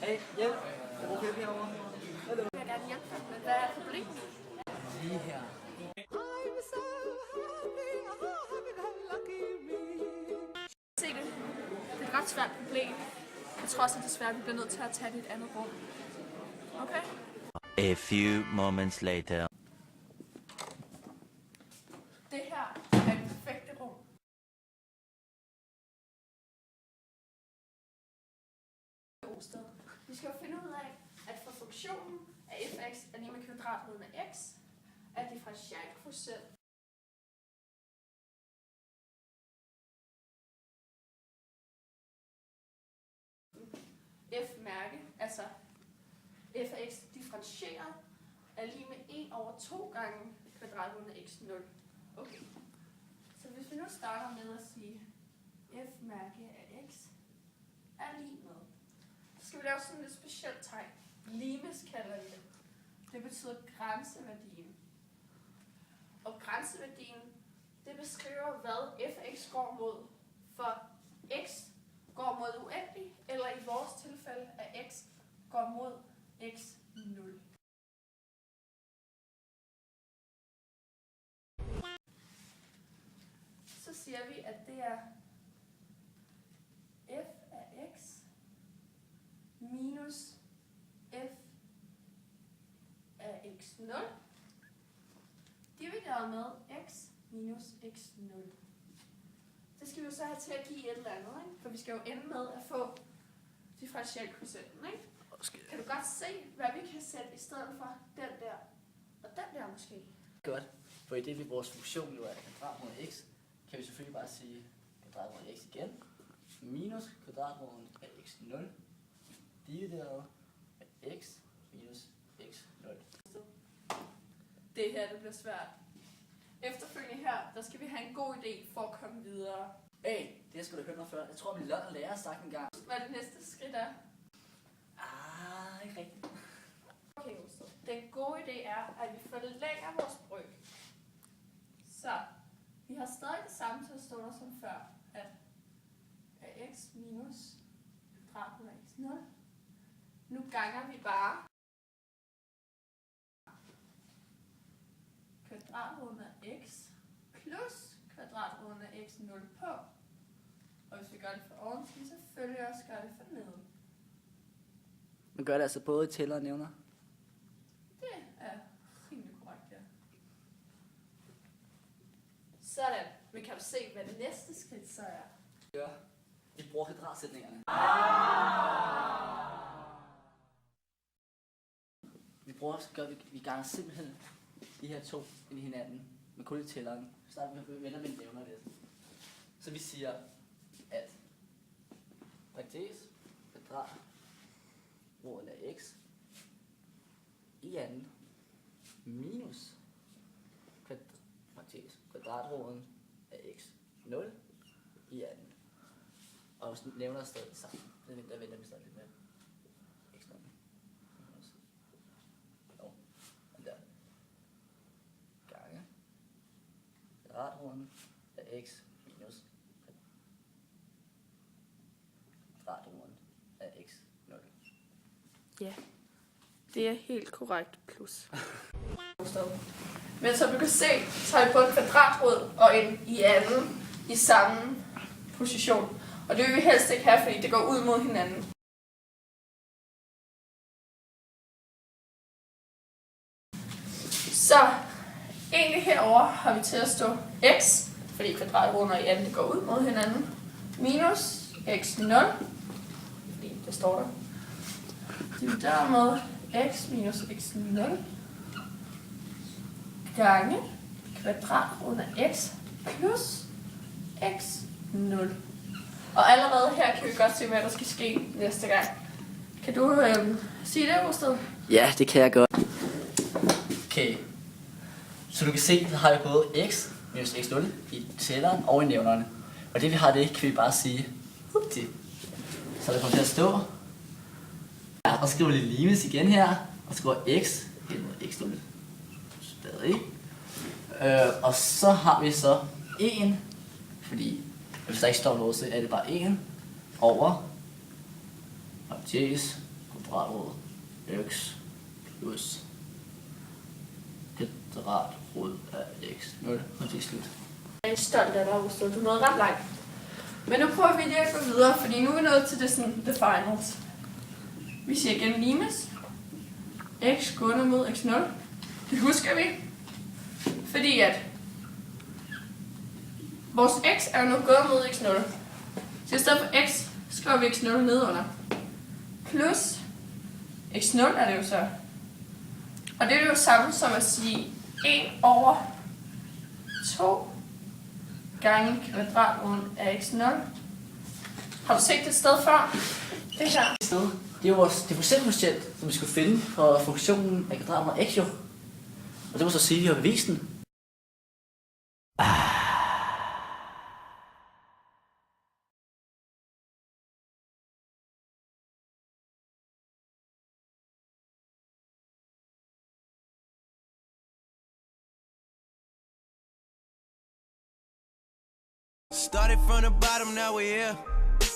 Hey, hjælp! Jeg bruger hjælp herovre. Jeg vil gerne hjælpe dig, men hvad er problemet? Lige her. Se det. Det er et ret svært problem. Jeg tror også, at det er svært, at vi bliver nødt til at tage det i et andet rum. Okay? A few moments later. Det her er det perfekte rum. Vi skal jo finde ud af, at for funktionen af fx er lige med kvadratroden af x, er differentialkvotient f-mærke, altså f af x differentieret, er lige med 1 over 2 gange kvadratroden af x 0. Okay. Så hvis vi nu starter med at sige f-mærke af x er lige med, så skal vi lave sådan et specielt tegn. Limes kalder vi det. Det betyder grænseværdien. Og grænseværdien, det beskriver, hvad f af x går mod. For x går mod uendelig, eller i vores tilfælde, at x går mod x 0. Så siger vi, at det er f af x minus f af x 0 divideret med x minus x 0. Det skal vi jo så have til at give et eller andet, ikke? For vi skal jo ende med at få differentialkvotienten, ikke? Kan du godt se, hvad vi kan sætte i stedet for den der og den der måske? Godt. For i det, vores funktion jo er kvadratroden af x, kan vi selvfølgelig bare sige kvadratroden af x igen. Minus kvadratroden af x 0 divideret med x minus x 0. Det her, det bliver svært. Efterfølgende her, der skal vi have en god idé for at komme videre. Hey, det har jeg sgu da hørt noget før. Jeg tror, min lærer har sagt en gang. Hvad det næste skridt er? Ikke rigtigt. Okay, så den gode idé er, at vi forlænger vores brøk. Så vi har stadig det samme til at stå der som før, at x minus kvadratroden af x 0. Nu ganger vi bare kvadratroden af x plus kvadratroden af x 0 på. Og hvis vi gør det for oven, skal vi selvfølgelig også gøre det for neden. Man gør det altså både i tæller og nævner. Det er rimelig korrekt, ja. Sådan. Men kan du se, hvad det næste skridt så er? Ja. Vi bruger kvadratsætningerne. Vi ganger simpelthen de her to ind i hinanden med kun i tælleren. Så starter vi med at vende med en nævner lidt. Så vi siger, at parentes kvadratroden af x i anden minus kvadratroden af x 0 i anden. Og nævner stadig sammen. Der venter vi stadig lidt med. X 0 minus. Den der. Gange. Kvadratroden af x minus kvadratroden af x 0. Ja, det er helt korrekt plus. Men som du kan se, så har vi både en kvadratrod og en i anden i samme position. Og det vil vi helst ikke have, fordi det går ud mod hinanden. Så egentlig herover har vi til at stå x, fordi kvadratroden og i anden går ud mod hinanden, minus x 0, fordi det står der. Divideret med x minus x 0 gange kvadratroden af x plus x 0. Og allerede her kan vi godt se, hvad der skal ske næste gang. Kan du sige det, Rosted? Ja, det kan jeg godt. Okay. Så du kan se, så har vi både x minus x 0 i tælleren og i nævnerne. Og det vi har det, kan vi bare sige til. Så der kommer til at stå. Ja, og skriver lidt limes igen her. Og skriver x hen mod x 0. Stadig. Og så har vi så 1. Fordi hvis der ikke står noget, så er det bare 1 over parentes Kvadratrod x plus kvadratrod af x 0. Og det er slut. Jeg er stolt af dig, Augustus. Du nåede ret langt. Men nu prøver vi lige at gå videre, fordi nu er vi nået til det, sådan, the finals. Vi siger igen limes. X går under mod x0. Det husker vi. Fordi at vores x er jo nu gået mod x0. Så i stedet for x, skriver vi x0 nedunder. Plus x0 er det jo så. Og det er jo samme som at sige 1 over 2 gange kvadratroden af x0. Har du set det sted før? Det her. Det er jo vores differentialkoefficient, som vi skulle finde for funktionen af kvadratroden af x jo. Og det må så sige, at vi har bevist den. Started from the bottom, now we're here.